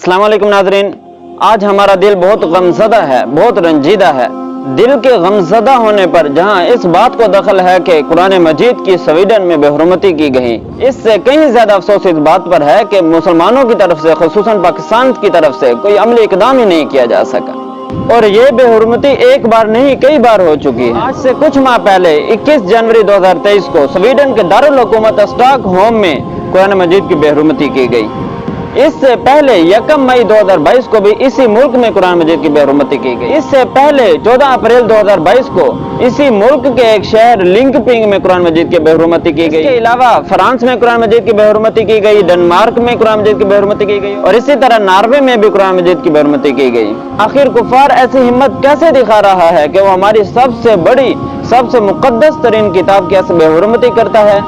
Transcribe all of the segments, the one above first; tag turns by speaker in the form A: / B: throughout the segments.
A: अस्सलाम वालेकुम नाज़रीन, आज हमारा दिल बहुत गमज़दा है, बहुत रंजीदा है। दिल के गमज़दा होने पर जहां इस बात को दखल है कि कुरान मजीद की स्वीडन में बेहुरमती की गई, इससे कहीं ज्यादा अफसोस इस बात पर है कि मुसलमानों की तरफ से, खुसूसन पाकिस्तान की तरफ से कोई अमली इकदाम ही नहीं किया जा सका। और ये बेहुरमती एक बार नहीं कई बार हो चुकी है। आज से कुछ माह पहले 21 जनवरी 2023 को स्वीडन के दारुल हुकूमत स्टॉकहोम में कुरान मजीद की बेहुरमती की गई। इससे पहले 1 मई 2022 को भी इसी मुल्क में कुरान मजीद की बेहुरमती की गई। इससे पहले 14 अप्रैल 2022 को इसी मुल्क के एक शहर लिंकपिंग में कुरान मजीद की बेहुरमती की गई। इसके अलावा फ्रांस में कुरान मजीद की बेहुरमती की गई, डेनमार्क में कुरान मजीद की बेहुरमती की गई और इसी तरह नॉर्वे में भी कुरान मजीद की बेहुरमती की गई। आखिर कुफार ऐसी हिम्मत कैसे दिखा रहा है कि वो हमारी सबसे बड़ी, सबसे मुकद्दस तरीन किताब की ऐसे बेहुरमती करता है?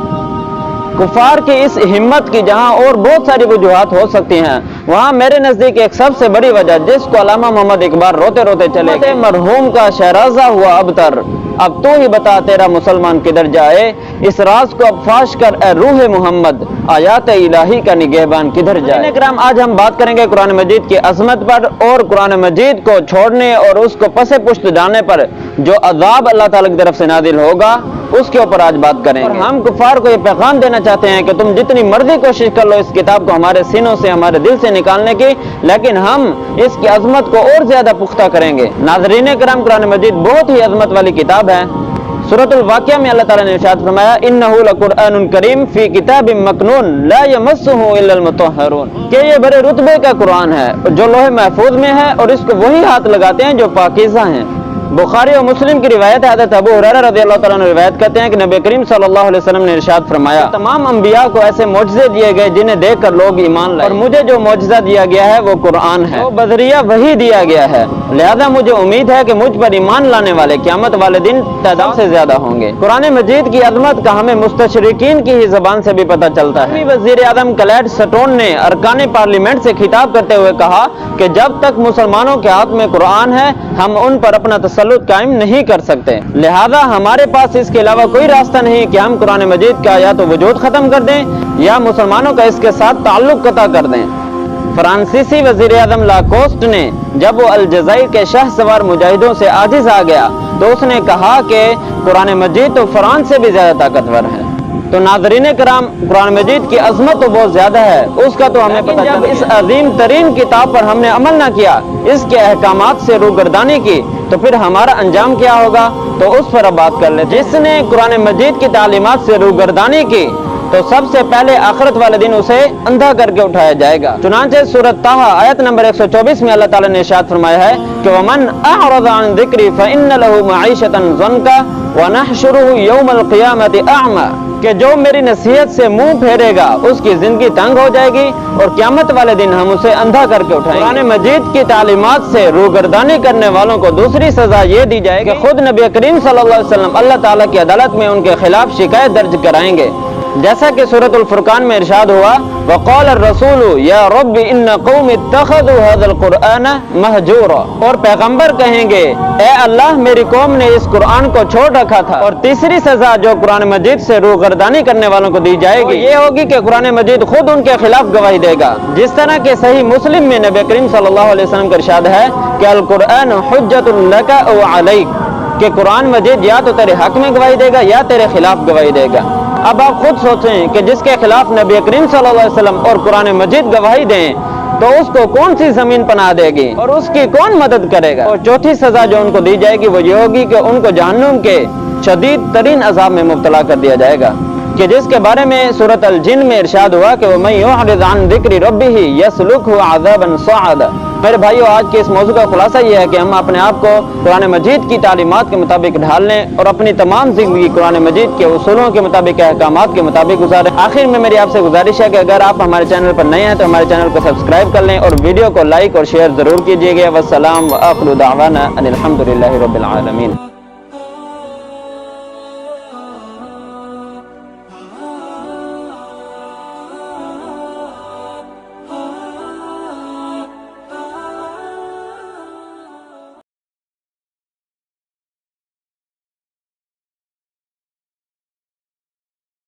A: कुफार की इस हिम्मत की जहां और बहुत सारी वजूहात हो सकती हैं, वहां मेरे नजदीक एक सबसे बड़ी वजह, जिसको अल्लामा मोहम्मद इकबाल रोते रोते चले गए, मरहूम का शहराजा हुआ अबतर, अब तू ही बता तेरा मुसलमान किधर जाए, इस राज को अब फाश कर ए रूह मोहम्मद, आयात इलाही का निगहबान किधर जाए। करम आज हम बात करेंगे कुरान मजीद की अजमत पर और कुरान मजीद को छोड़ने और उसको पसे पुश्त डालने पर जो अजाब अल्लाह ताला की तरफ से नाजिल होगा, उसके ऊपर आज बात करेंगे। और हम कुफार को ये पैगाम देना चाहते हैं कि तुम जितनी मर्जी कोशिश कर लो इस किताब को हमारे सीनों से, हमारे दिल से निकालने की, लेकिन हम इसकी अजमत को और ज्यादा पुख्ता करेंगे। नाज़रीन करम, कुरान मजीद बहुत ही अजमत वाली किताब है। सूरतुल वाक़िया में अल्लाह ताला ने इरशाद फरमाया, इन्नहु लकुरआनुन करीम फी किताबिम मकनून ला यमस्सुहु इल्लल मुतहहरून, कि ये बड़े रुतबे का कुरान है जो लोहे महफूज में है और इसको वही हाथ लगाते हैं जो पाकीज़ा हैं। बुखारी और मुस्लिम की रिवायत है, हज़रत अबू हुरैरा रज़ियल्लाहु ताला अन्हु रिवायत करते हैं कि नबी करीम सल्लल्लाहु अलैहि वसल्लम ने इरशाद फरमाया, तमाम अंबिया को ऐसे मौजज़े दिए गए जिन्हें देखकर लोग ईमान लाए, और मुझे जो मौजज़ा दिया गया है वो कुरान है, तो बदरिया वही दिया गया है, लिहाजा मुझे उम्मीद है कि मुझ पर ईमान लाने वाले क़यामत वाले दिन तादाद से ज्यादा होंगे। कुरान मजीद की अज़मत का हमें मुस्तशरिकीन की ही ज़बान से भी पता चलता है। वज़ीर आज़म क्लैड स्टोन ने अरकान पार्लियामेंट से खिताब करते हुए कहा कि जब तक मुसलमानों के हाथ में कुरान है, हम उन पर अपना तसल्लुत कायम नहीं कर सकते, लिहाजा हमारे पास इसके अलावा कोई रास्ता नहीं कि हम कुरान मजीद का या तो वजूद खत्म कर दें या मुसलमानों का इसके साथ ताल्लुक कता कर दें। फ्रांसीसी वजीर आज़म लाकोस्ट ने जब वो अलजायर के शाह सवार मुजाहिदों से आजिज आ गया तो उसने कहा कि कुरान मजीद तो फ्रांस से भी ज्यादा ताकतवर है। तो नाज़रीन कराम, कुरान मजीद की अजमत तो बहुत ज्यादा है, उसका तो हमें पता जब इस अजीम तरीन किताब पर हमने अमल ना किया, इसके अहकामात से रूगर्दानी की, तो फिर हमारा अंजाम क्या होगा, तो उस पर अब बात कर ले। जिसने कुरान मजीद की तालीमात से रूगर्दानी की तो सबसे पहले आखिरत वाले दिन उसे अंधा करके उठाया जाएगा। चुनांचे सूरत ताहा आयत नंबर 124 में अल्लाह ताला ने इरशाद फरमाया है कि वमन अअरज़ अन ज़िक्री फ़इन्न लहू मईशतन ज़न्का व नहशुरुहु यौमल क़ियामति अअमा, कि जो मेरी नसीहत से मुंह फेरेगा उसकी जिंदगी तंग हो जाएगी और क़यामत वाले दिन हम उसे अंधा करके उठाएंगे। कुरान मजीद की तालीमात से रूगर्दानी करने वालों को दूसरी सजा ये दी जाएगी कि खुद नबी करीम सल्लल्लाहु अलैहि वसल्लम अल्लाह ताला की अदालत में उनके खिलाफ शिकायत दर्ज कराएंगे, जैसा कि सूरतुल फुरकान में इरशाद हुआ, वक़ाल अर्रसूलु या रब्बी इन्न कौमी इत्तख़ज़ू हाज़ल क़ुरआन महजूरा, और पैगंबर कहेंगे, ए अल्लाह मेरी कौम ने इस कुरान को छोड़ रखा था। और तीसरी सजा जो कुरान मजीद से रूगर्दानी करने वालों को दी जाएगी ये होगी कि कुरान मजीद खुद उनके खिलाफ गवाही देगा, जिस तरह के सही मुस्लिम में नबी करीम सल्लल्लाहु अलैहि वसल्लम का इरशाद है कि अल कुरान हुज्जतुन लका व अलैक, कि कुरान मजीद या तो तेरे हक में गवाही देगा या तेरे खिलाफ गवाही देगा। अब आप खुद सोचें कि जिसके खिलाफ नबी करीम सल्लल्लाहु अलैहि वसल्लम और कुरान मजीद गवाही दें तो उसको कौन सी जमीन पनाह देगी और उसकी कौन मदद करेगा। और चौथी सजा जो उनको दी जाएगी वो ये होगी कि उनको जहन्नुम के शदीद तरीन अजाब में मुब्तला कर दिया जाएगा, कि जिसके बारे में सूरत अल जिन में इरशाद हुआ कि वमन युअरिज़ अन ज़िक्रि रब्बिही यसलुकहु अज़ाबन सअदा। मेरे भाइयों, आज के इस मौजू का खुलासा ये है कि हम अपने आप को कुरान मजीद की तालीमात के मुताबिक ढाल लें और अपनी तमाम जिंदगी कुरान मजीद के उसूलों के मुताबिक, अहकामात के मुताबिक गुजारें। आखिर में मेरी आपसे गुजारिश है कि अगर आप हमारे चैनल पर नए हैं तो हमारे चैनल को सब्सक्राइब कर लें और वीडियो को लाइक और शेयर जरूर कीजिएगा। वस्सलाम व आखिरु दावाना अनिल हम्दुलिल्लाहि रब्बिल आलमीन।